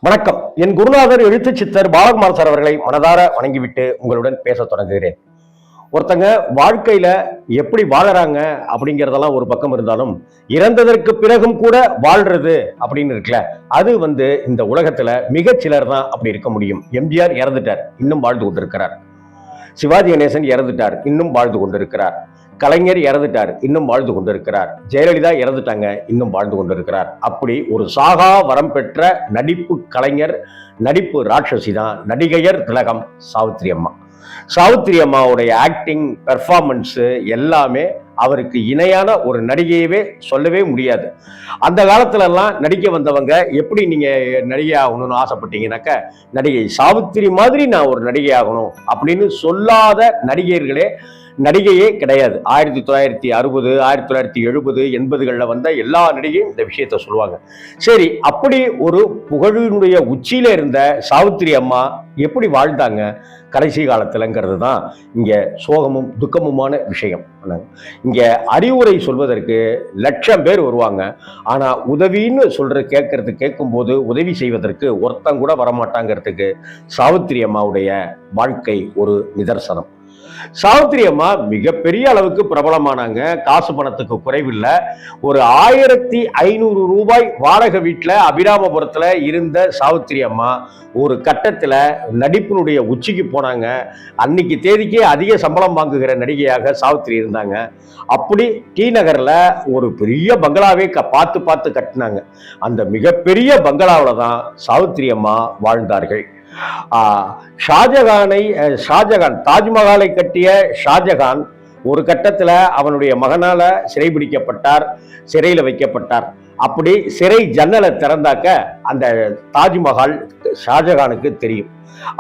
வணக்கம். என் குருநாதர் எழுத்து சித்தர் பாலகுமார் சார் அவர்களை மனதார வணங்கிவிட்டு உங்களுடன் பேச தொடங்குகிறேன். ஒருத்தங்க வாழ்க்கையில எப்படி வாழறாங்க அப்படிங்கிறதெல்லாம் ஒரு பக்கம் இருந்தாலும், இறந்ததற்கு பிறகும் கூட வாழ்றது அப்படின்னு இருக்குல்ல, அது இந்த உலகத்துல மிகச்சிலர் தான் அப்படி இருக்க முடியும். எம்ஜிஆர் இறந்துட்டார், இன்னும் வாழ்ந்து கொண்டிருக்கிறார். சிவாஜி கணேசன் இறந்துட்டார், இன்னும் வாழ்ந்து கொண்டிருக்கிறார். கலைஞர் இறந்துட்டார், இன்னும் வாழ்ந்து கொண்டிருக்கிறார். ஜெயலலிதா இறந்துட்டாங்க, இன்னும் வாழ்ந்து கொண்டிருக்கிறார். அப்படி ஒரு சாகா வரம் பெற்ற நடிப்பு கலைஞர், நடிப்பு ராட்சசி தான் நடிகையர் திலகம் சாவித்திரி அம்மா. சாவித்திரி அம்மாவுடைய ஆக்டிங், பெர்ஃபார்மன்ஸ் எல்லாமே அவருக்கு இணையான ஒரு நடிகையவே சொல்லவே முடியாது. அந்த காலத்துல எல்லாம் நடிக்க வந்தவங்க எப்படி நீங்க நடிகை ஆகணும்னு ஆசைப்பட்டீங்கன்னாக்க, நடிகை சாவித்திரி மாதிரி நான் ஒரு நடிகை ஆகணும் அப்படின்னு சொல்லாத நடிகையே கிடையாது. 1960, 1970, 80களில் வந்த எல்லா நடிகையும் இந்த விஷயத்த சொல்லுவாங்க. சரி, அப்படி ஒரு புகழினுடைய உச்சியில இருந்த சாவித்திரி அம்மா எப்படி வாழ்ந்தாங்க கடைசி காலத்துலங்கிறது தான் இங்க சோகமும் துக்கமுமான விஷயம். இங்க அறிவுரை சொல்வதற்கு லட்சம் பேர் வருவாங்க. ஆனா உதவின்னு கேட்கும்போது உதவி செய்வதற்கு ஒருத்தன் கூட வரமாட்டாங்கிறதுக்கு சாவித்திரி அம்மாவுடைய வாழ்க்கை ஒரு நிதர்சனம். சாவித்திரி அம்மா மிகப்பெரிய அளவுக்கு பிரபலமானாங்க. காசு பணத்துக்கு குறைவில்லை. ஒரு 1500 ரூபாய் வாடகை வீட்டில் அபிராமபுரத்தில் இருந்த சாவித்திரி அம்மா ஒரு கட்டத்தில் நடிப்பினுடைய உச்சிக்கு போனாங்க. அன்னைக்கு தேதிக்கே அதிக சம்பளம் வாங்குகிற நடிகையாக சாவித்திரி இருந்தாங்க. அப்படி டி நகரில் ஒரு பெரிய பங்களாவே பார்த்து கட்டினாங்க. அந்த மிகப்பெரிய பங்களாவில் தான் சாவித்திரி அம்மா வாழ்ந்தார்கள். ஷாஜகான் தாஜ்மஹாலை கட்டிய ஷாஜகான் ஒரு கட்டத்தில் அவனுடைய மகனால சிறைபிடிக்கப்பட்டார், சிறையில் வைக்கப்பட்டார். அப்படி சிறை ஜன்னலை திறந்தாக்க அந்த தாஜ்மஹால் ஷாஜகானுக்கு தெரியும்.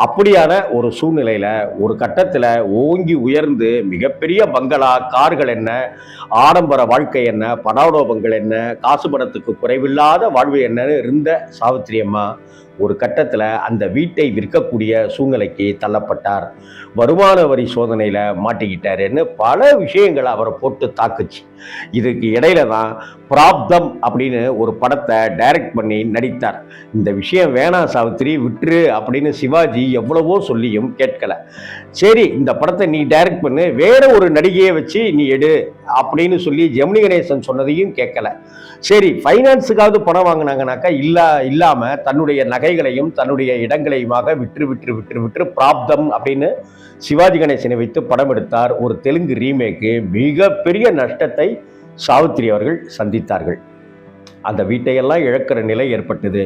அப்படியான ஒரு சூழ்நிலையில ஒரு கட்டத்துல ஓங்கி உயர்ந்து மிகப்பெரிய பங்களா, கார்கள் என்ன, ஆடம்பர வாழ்க்கை என்ன, படாடோபங்கள் என்ன, காசு பணத்துக்கு குறைவில்லாத வாழ்வு என்னன்னு இருந்த சாவித்திரி அம்மா ஒரு கட்டத்துல அந்த வீட்டை விற்கக்கூடிய சூழ்நிலைக்கு தள்ளப்பட்டார். வருமான வரி சோதனையில மாட்டிக்கிட்டாருன்னு பல விஷயங்களை அவரை போட்டு தாக்குச்சு. இதுக்கு இடையில தான் பிராப்தம் அப்படின்னு ஒரு படத்தை டைரக்ட் பண்ணி நடித்தார். இந்த விஷயம் வேணாம் சாவித்திரி, விட்டுரு அப்படின்னு சிவாஜி எவ்வளவோ சொல்லியும் கேட்கல. சரி, இந்த படத்தை நீ டைரக்ட் பண்ணு, வேற ஒரு நடிகையை வச்சு நீ எடு அப்படின்னு சொல்லி ஜெமினி கணேசன் சொன்னதையும் கேட்கல. சரி, ஃபைனான்ஸுக்காவது பணம் வாங்கினாங்கனாக்கா இல்லாம தன்னுடைய நகைகளையும் தன்னுடைய இடங்களையுமாக விற்று பிராப்தம் அப்படின்னு சிவாஜி கணேசனை வைத்து படம் எடுத்தார். ஒரு தெலுங்கு ரீமேக்கு மிகப்பெரிய நஷ்டத்தை சாவித்திரி அவர்கள் சந்தித்தார்கள். அந்த வீட்டையெல்லாம் இழக்கிற நிலை ஏற்பட்டது.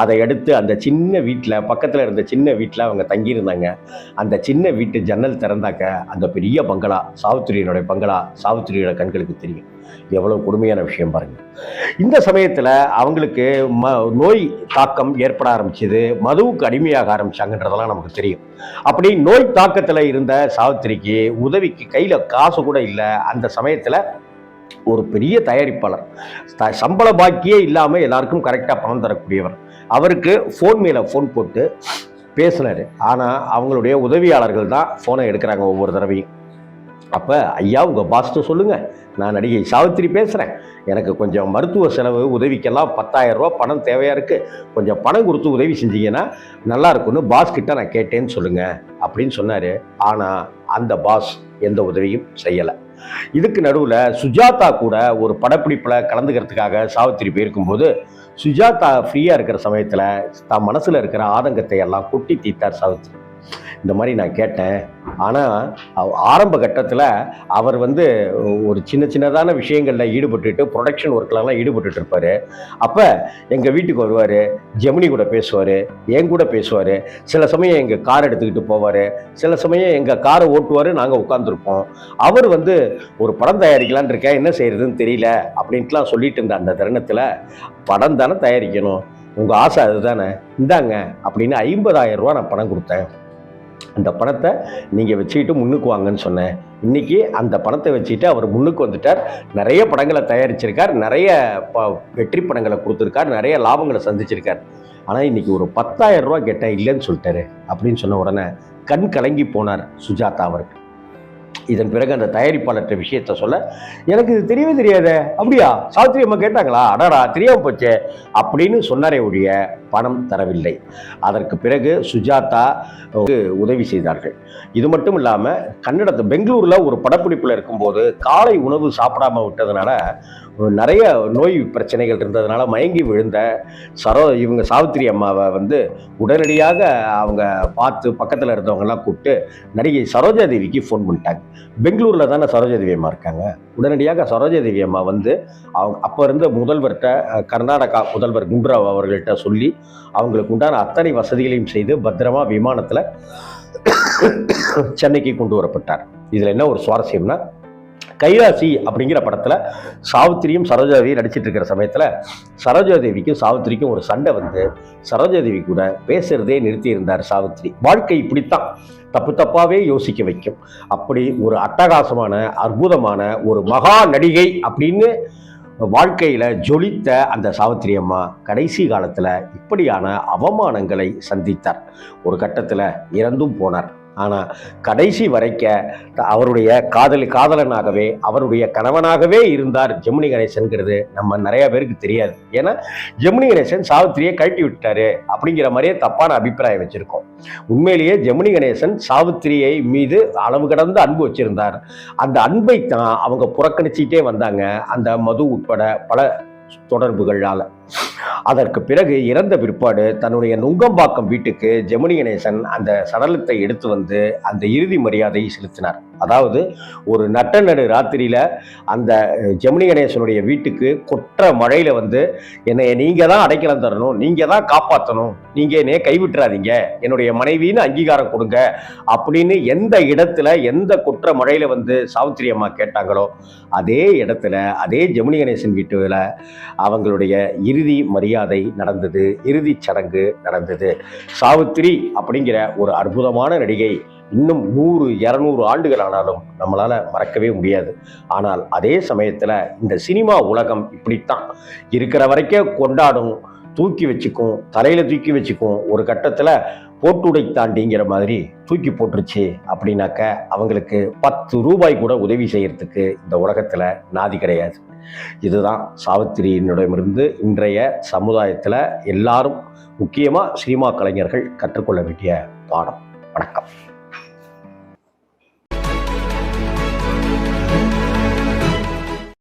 அதை அடுத்து அந்த சின்ன வீட்டில், பக்கத்தில் இருந்த சின்ன வீட்டில் அவங்க தங்கியிருந்தாங்க. அந்த சின்ன வீட்டு ஜன்னல் திறந்தாக்க அந்த பெரிய பங்களா, சாவித்திரியினுடைய பங்களா, சாவித்திரியோட கண்களுக்கு தெரியும். எவ்வளவு கொடுமையான விஷயம் பாருங்க. இந்த சமயத்தில் அவங்களுக்கு நோய் தாக்கம் ஏற்பட ஆரம்பிச்சது. மதுவுக்கு அடிமையாக ஆரம்பிச்சாங்கன்றதெல்லாம் நமக்கு தெரியும். அப்படி நோய் தாக்கத்தில் இருந்த சாவித்திரிக்கு உதவிக்கு கையில் காசு கூட இல்லை. அந்த சமயத்தில் ஒரு பெரிய தயாரிப்பாளர், சம்பள பாக்கியே இல்லாமல் எல்லாருக்கும் கரெக்டாக பணம் தரக்கூடியவர், அவருக்கு ஃபோன் மேலே ஃபோன் போட்டு பேசினார். ஆனால் அவங்களுடைய உதவியாளர்கள் தான் ஃபோனை எடுக்கிறாங்க ஒவ்வொரு தடவையும். அப்போ, ஐயா உங்கள் பாஸ்ட்டு சொல்லுங்கள், நான் நடிகை சாவித்திரி பேசுகிறேன், எனக்கு கொஞ்சம் மருத்துவ செலவு உதவிக்கெல்லாம் 10,000 ரூபா பணம் தேவையாக இருக்குது, கொஞ்சம் பணம் கொடுத்து உதவி செஞ்சீங்கன்னா நல்லா இருக்குன்னு பாஸ் கிட்ட நான் கேட்டேன்னு சொல்லுங்கள் அப்படின்னு சொன்னார். ஆனால் அந்த பாஸ் எந்த உதவியும் செய்யலை. இதுக்கு நடுவில் சுஜாதா கூட ஒரு படப்பிடிப்பில் கலந்துக்கிறதுக்காக சாவித்திரி போயிருக்கும்போது, சுஜாதா ஃப்ரீயாக இருக்கிற சமயத்தில் தான் மனசில் இருக்கிற ஆதங்கத்தை எல்லாம் கொட்டி தீர்த்தார் சாவித்திரி. இந்த மாதிரி நான் கேட்டேன். ஆனால் ஆரம்ப கட்டத்தில் அவர் ஒரு சின்னதான விஷயங்களில் ஈடுபட்டுட்டு, ப்ரொடக்ஷன் ஒர்க்லலாம் ஈடுபட்டுட்டு இருப்பார். அப்போ எங்கள் வீட்டுக்கு வருவார், ஜெமினி கூட பேசுவார், என் கூட பேசுவார். சில சமயம் எங்கள் கார் எடுத்துக்கிட்டு போவார், சில சமயம் எங்கள் காரை ஓட்டுவார், நாங்கள் உட்காந்துருப்போம். அவர் ஒரு படம் தயாரிக்கலான் இருக்கேன், என்ன செய்யறதுன்னு தெரியல அப்படின்ட்டுலாம் சொல்லிட்டு இருந்த அந்த தருணத்தில், படம் தானே தயாரிக்கணும், உங்கள் ஆசை அதுதானே, இந்தாங்க அப்படின்னு 50,000 ரூபா நான் பணம் கொடுத்தேன். அந்த பணத்தை நீங்கள் வச்சுக்கிட்டு முன்னுக்கு வாங்கன்னு சொன்னேன். இன்றைக்கி அந்த பணத்தை வச்சுக்கிட்டு அவர் முன்னுக்கு வந்துட்டார். நிறைய படங்களை தயாரிச்சிருக்கார், நிறைய வெற்றி படங்களை கொடுத்துருக்கார், நிறைய லாபங்களை சந்திச்சிருக்கார். ஆனால் இன்றைக்கி ஒரு 10,000 ரூபா கேட்டேன், இல்லைன்னு சொல்லிட்டாரு அப்படின்னு சொன்ன உடனே கண் கலங்கி போனார் சுஜாதா அவருக்கு. இதன் பிறகு அந்த தயாரிப்பாளர்கிட்ட விஷயத்த சொல்ல, எனக்கு இது தெரியவே தெரியாத, அப்படியா சாவித்திரி அம்மா கேட்டாங்களா, அடடா தெரியாம போச்சே அப்படின்னு சொன்னாரே ஒழிய பணம் தரவில்லை. அதற்கு பிறகு சுஜாதா உதவி செய்தார்கள். இது மட்டும் இல்லாமல் பெங்களூரில் ஒரு படப்பிடிப்பில் இருக்கும்போது காலை உணவு சாப்பிடாம விட்டதுனால நிறைய நோய் பிரச்சனைகள் இருந்ததுனால மயங்கி விழுந்த இவங்க சாவித்திரி அம்மாவை உடனடியாக அவங்க பார்த்து பக்கத்தில் இருந்தவங்கெல்லாம் கூப்பிட்டு நடிகை சரோஜா தேவிக்கு ஃபோன் பண்ணிட்டாங்க. பெங்களூரில் தானே சரோஜா தேவி அம்மா இருக்காங்க. உடனடியாக சரோஜா தேவி அம்மா அவங்க அப்போ இருந்த முதல்வர்கிட்ட, கர்நாடகா முதல்வர் குண்டுராவ் அவர்கள்ட்ட சொல்லி அவங்களுக்கு உண்டான அத்தனை வசதிகளையும் செய்து பத்திரமா விமானத்தில் சென்னைக்கு கொண்டு வரப்பட்டார். இதில் என்ன ஒரு சுவாரஸ்யம்னா, கைலாசி அப்படிங்கிற படத்தில் சாவித்திரியும் சரோஜாதேவி நடிச்சிட்டு இருக்கிற சமயத்தில் சரோஜாதேவிக்கும் சாவித்திரிக்கும் ஒரு சண்டை சரோஜாதேவி கூட பேசுறதே நிறுத்தி இருந்தார் சாவித்திரி. வாழ்க்கை இப்படித்தான் தப்பாவே யோசிக்க வைக்கும். அப்படி ஒரு அட்டகாசமான அற்புதமான ஒரு மகா நடிகை அப்படின்னு வாழ்க்கையில ஜொலித்த அந்த சாவித்திரி அம்மா கடைசி காலத்துல இப்படியான அவமானங்களை சந்தித்தார். ஒரு கட்டத்துல இறந்தும் போனார். ஆனால் கடைசி வரைக்க அவருடைய காதலனாகவே அவருடைய கணவனாகவே இருந்தார் ஜெமினி கணேசன்கிறது நம்ம நிறைய பேருக்கு தெரியாது. ஏன்னா ஜெமினி கணேசன் சாவித்திரியை கழட்டி விட்டாரு அப்படிங்கிற மாதிரியே தப்பான அபிப்பிராயம் வச்சிருக்கோம். உண்மையிலேயே ஜெமினி கணேசன் சாவித்திரியை மீது அளவு கடந்த அன்பு வச்சிருந்தார். அந்த அன்பை தான் அவங்க புறக்கணிச்சிட்டே வந்தாங்க, அந்த மது உட்பட பல தொடர்புகளால். அதற்கு பிறகு இறந்த பிற்பாடு தன்னுடைய நுங்கம்பாக்கம் வீட்டுக்கு ஜெமினி கணேசன் அந்த சடலத்தை எடுத்து அந்த இறுதி மரியாதையை செலுத்தினார். அதாவது ஒரு நடு ராத்திரியில அந்த ஜெமினி கணேசனுடைய வீட்டுக்கு கொற்ற மழையில என்னை நீங்க தான் அடைக்கலம் தரணும், நீங்க தான் காப்பாற்றணும், நீங்க என்னைய கைவிட்டுறாதீங்க, என்னுடைய மனைவின்னு அங்கீகாரம் கொடுங்க அப்படின்னு எந்த இடத்துல எந்த கொற்ற மழையில சாவித்திரி அம்மா கேட்டாங்களோ அதே இடத்துல அதே ஜெமினி கணேசன் வீட்டுல அவங்களுடைய இறுதி மரியாதை நடந்தது, இறுதி சடங்கு நடந்தது. சாவித்திரி அப்படிங்கிற ஒரு அற்புதமான நடிகை இன்னும் 100-200 ஆண்டுகள் ஆனாலும் நம்மளால மறக்கவே முடியாது. ஆனால் அதே சமயத்துல இந்த சினிமா உலகம் இப்படித்தான் இருக்கிற வரைக்கும் கொண்டாடும், தூக்கி வச்சுக்கும், தலையில தூக்கி வச்சுக்கும். ஒரு கட்டத்துல போட்டுடை தாண்டிங்கிற மாதிரி தூக்கி போட்டுருச்சு அப்படின்னாக்க அவங்களுக்கு 10 ரூபாய் கூட உதவி செய்யறதுக்கு இந்த உலகத்துல நாதி கிடையாது. இதுதான் சாவித்திரியினிடமிருந்து இன்றைய சமுதாயத்துல எல்லாரும், முக்கியமா சினிமா கலைஞர்கள் கற்றுக்கொள்ள வேண்டிய பாடம். வணக்கம்.